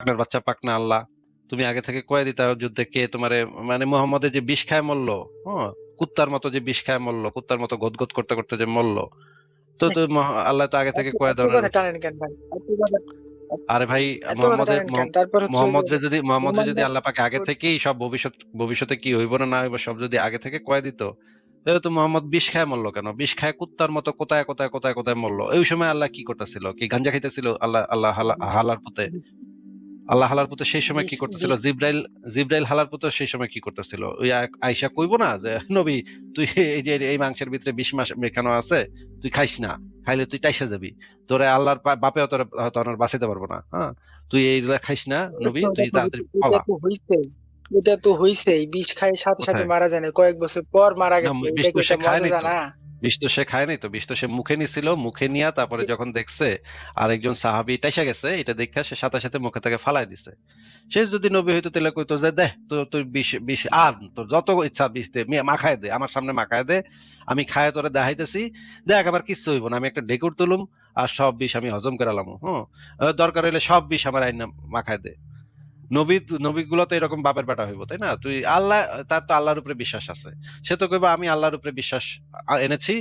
পাকনার বাচ্চা পাকনা আল্লাহ, তুমি আগে থেকে কয়ে দিতা যুদ্ধে কে তোমারে, মানে মোহাম্মদের যে বিষ খায় মরলো, হ্যাঁ, কুত্তার মতো যে বিষ খায় মরলো, কুত্তার মতো গদগদ করতে করতে যে মরলো, তো তো আল্লাহ তো আগে থেকে কয়ে এত দেওয়ার কথা উচিত। টানেন কেন ভাই? আরে ভাই, এত কথা টানেন কেন? তারপর হচ্ছে ওই যে মোহাম্মদের যদি ইমানদার আল্লাহ পাকে আগে থেকেই সব ভবিষ্যতে কি হইব না না হইব সব যদি আগে থেকে কয়ে দিত, তাহলে তো মোহাম্মদ বিষ খায় মরলো কেন? বিষ খায় কুত্তার মতো কোথায় কোথায় কোথায় কোথায় মরলো। ওই সময় আল্লাহ কি করতেছিল? কি গাঞ্জা খাইতেছিল? আল্লাহ হালার পুঁতে, আল্লাহ হালার পুঁতে সেই সময় বিষ কি করতেছিল? বিষ জিব্রাইল হালার পুঁতে সেই সময় কি করতেছিল? ওই আয়েশা কইবো না যে নবী, তুই এই যে এই মাংসের ভিতরে 20 মাস মেখানো আছে, তুই খাইস না, খাইলে তুই টাইসা যাবি, তোরে আল্লাহর বাপেও তোরে হয়তো আর বাঁচাইতে পারবো না, হ্যাঁ, তুই এইগুলা খাইস না নবী, তুই তাড়াতাড়ি এটা পলা। তো হইছেই। এটা তো হইছেই, বিষ খায় সাথে সাথে কোথায়? মারা যায় না, কয়েক বছর পর মারা না, গেছে। বিষ এটা কি তো সে এটা খায় নাই মজা তো, না? বিষ তো সে খায় নাই তো, বিষ তো সে মুখে নিছিল, মুখে নিয়া তারপরে যখন দেখছে আরেকজন সাহাবী টাইসা গেছে, এটা দেখা সে সাথে সাথে মুখে থেকে ফালাই দিছে। সে যদি নবী হইতো তাহলে কইতো যে দেখ তোর তোর বিষ বিষ আর তোর যত ইচ্ছা বিষ দে, মাখায় দে, আমার সামনে মাখায় দে, আমি খায় তোরে দেখাইতেছি, দেখ আবার কিচ্ছু হইব না, আমি একটা ডেকুর তুলুম আর সব বিষ আমি হজম করে লাম, হ্যাঁ, দরকার হইলে সব বিষ আমার আইনা মাখায় দে। নবী নবীগুলো তো এরকম বাপের বেটা হইব, তাই না? তুই আল্লাহ, তার তো আল্লাহর উপরে বিশ্বাস আছে, সে তো কইবা আমি আল্লাহর উপরে বিশ্বাস এনেছি,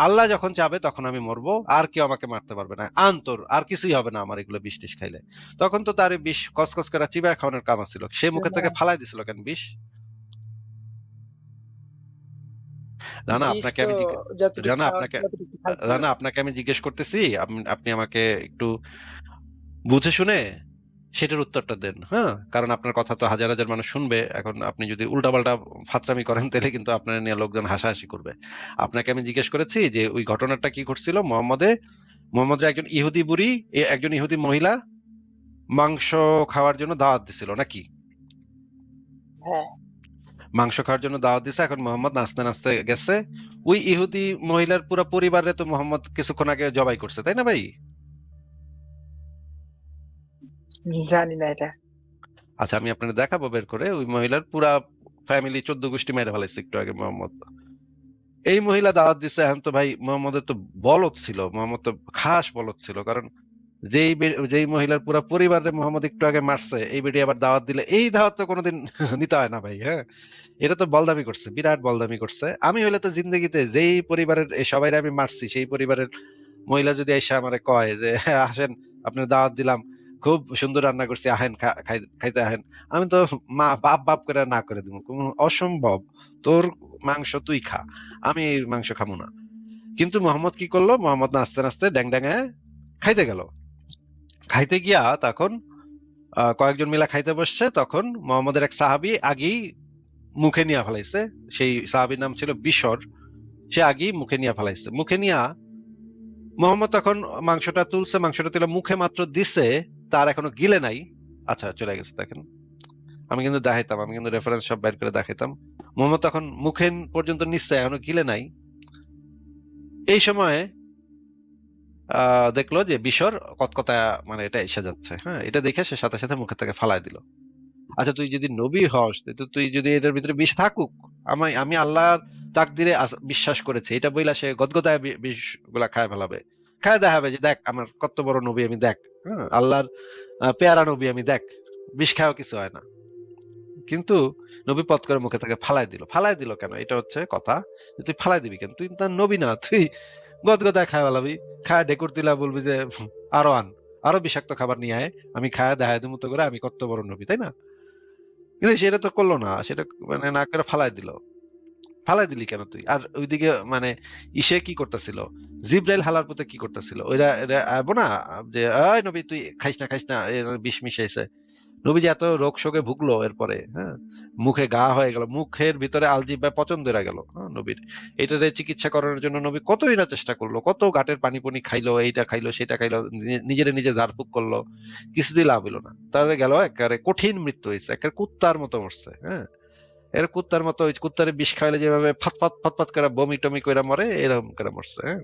আল্লাহ যখন চাবে তখন আমি মরবো, আর কেউ আমাকে মারতে পারবে না, আন্তর আর কিছুই হবে না আমার এগুলো বিষ টিস খাইলে। তখন তো তার এই বিষ কসকস করে চিবায় খাওয়ানোর কাম ছিল, সে মুখে থেকে ফালাই দিছিল কেন বিষ? রানা বিষ আপনাকে তো আমি যতটুকু রানা খাওয়ার আপনাকে ততটুকু খাইতে রানা হবে। আপনাকে আমি জিজ্ঞেস করতেছি, আপনি আমাকে একটু বুঝে শুনে সেটার উত্তরটা দেন, হ্যাঁ, কারণ আপনার কথা তো হাজার হাজার মানুষ শুনবে, এখন আপনি যদি উল্টাপাল্টা ফাত্রামি করেন তাহলে কিন্তু আপনার নিয়ে লোকজন হাসাহাসি করবে। আপনাকে আমি জিজ্ঞেস করেছি যে ওই ঘটনাটা কি ঘটছিল মোহাম্মদের একজন ইহুদি বুড়ি, একজন ইহুদি মহিলা মাংস খাওয়ার জন্য দাওয়াত দিছিল নাকি? হ্যাঁ মাংস খাওয়ার জন্য দাওয়াত দিছে, এখন মোহাম্মদ নাচতে নাচতে গেছে, ওই ইহুদি মহিলার পুরো পরিবারে তো মোহাম্মদ কিছুক্ষণ আগে জবাই করছে, তাই না ভাই? জানি না এটা। আচ্ছা, আমি আপনাকে দেখাবো বের করে, ওই মহিলার পুরা ফ্যামিলি 14 গোষ্ঠী মেরে ফেলাইছে একটু আগে মোহাম্মদ। এই মহিলা দাওয়াত দিছে, এখন তো ভাই মোহাম্মদের তো বলত ছিল, মোহাম্মদ তো খাস বলত ছিল, কারণ যেই মহিলার পুরা পরিবারে মোহাম্মদ একটু আগে মারছে, এই বেটি আবার দাওয়াত দিলে, এই দাওয়াত তো কোনোদিন নিতে হয় না ভাই, হ্যাঁ, এটা তো বলদামি করছে, বিরাট বলদামি করছে। আমি হইলে তো জিন্দগিতে যেই পরিবারের এই সবাই আমি মারছি, সেই পরিবারের মহিলা যদি এসে আমারে কয় যে "হ্যাঁ, আসেন, আপনার দাওয়াত দিলাম, খুব সুন্দর রান্না করছি, আহেন খাইতে আহেন", আমি তো বাপ বাপ করে না করে দিব, অসম্ভব, তোর মাংস তুই খা, আমি এই মাংস খাবো না। কিন্তু মোহাম্মদ কি করলো? মোহাম্মদ নাচতে নাচতে ড্যাং ড্যাঙায় খাইতে গেল। খাইতে গিয়া তখন কয়েকজন মিলা খাইতে বসছে, তখন মোহাম্মদের এক সাহাবী আগেই মুখে নিয়ে ফেলাইছে, সেই সাহাবীর নাম ছিল বিশর, সে আগেই মুখে নিয়ে ফেলাইছে। মুখে নিয়া মোহাম্মদ তখন মাংসটা তুলছে, মাংসটা তুলে মুখে মাত্র দিছে, তার এখনো গিলে নাই। আচ্ছা, চলে গেছে, দেখেন, আমি কিন্তু দেখাইতাম, আমি কিন্তু রেফারেন্স সব বের করে দেখাইতাম। মোহাম্মদ তখন মুখে পর্যন্ত নিচ্ছে, এখনো গিলে নাই। এই সময়ে দেখলো যে বিশর কতকতা, মানে এটা এসে যাচ্ছে, হ্যাঁ, এটা দেখে সে সাথে সাথে মুখে থেকে ফালাই দিল। আচ্ছা, তুই যদি নবী হস, তো তুই যদি এটার ভিতরে বিষ থাকুক, আমি আল্লাহর তাকদিরে বিশ্বাস করেছি এটা বইলা সে গদগদায় বিষ গুলা খায় ফেলাবে, খায় দেখাবে যে দেখ আমার কত বড় নবী আমি, দেখ, হ্যাঁ, আল্লাহর পেয়ারা নবী আমি, দেখ, বিষ খাওয়া কিছু হয় না। কিন্তু নবী পথ করে মুখে থেকে ফালাই দিল কেন? এটা হচ্ছে কথা, যে তুই ফালাই দিবি কেন? তুই তার নবী না, তুই গদগদায় খায় ফেলাবি, খায় ঢেকুর তুলা বলবি যে আরো আন, আরো বিষাক্ত খাবার নিয়ে আয়, আমি খায় দেখায় মতো করে আমি কত বড় নবী, তাই না? কিন্তু সেটা তো করলো না, সেটা মানে না করে ফালাই দিল। ফালাই দিলি কেন তুই? আর ওইদিকে মানে ইসে কি করতেছিল, জিব্রাইল হালার পথে কি করতেছিল, ওইরা এরা আইবো না যে এই নবী তুই খাইস না খাইস না, এর বিষ মিশাইছে। নবী যে এত রোগ শোকে ভুগলো এরপরে, হ্যাঁ, মুখে ঘা হয়ে গেল, মুখের ভিতরে আলজিব্বায় পচন ধরে গেল, হ্যাঁ, নবীর এটাতে চিকিৎসা করানোর জন্য নবী কতই না চেষ্টা করলো, কত ঘাটের পানি পানি খাইলো, এইটা খাইলো সেটা খাইলো, নিজেরে নিজে ঝাড়ফুঁক করলো, কিছুতেই লাভ হলো না, তাহলে গেল একেবারে কঠিন মৃত্যু হয়েছে, একেবারে কুত্তার মতো মরছে, হ্যাঁ, এর কুত্তার মতো, ওই কুত্তারে বিষ খাইলে যেভাবে ফটফট ফটফট করে বমি টমি করে মরে, এরকম করে মরছে, হ্যাঁ।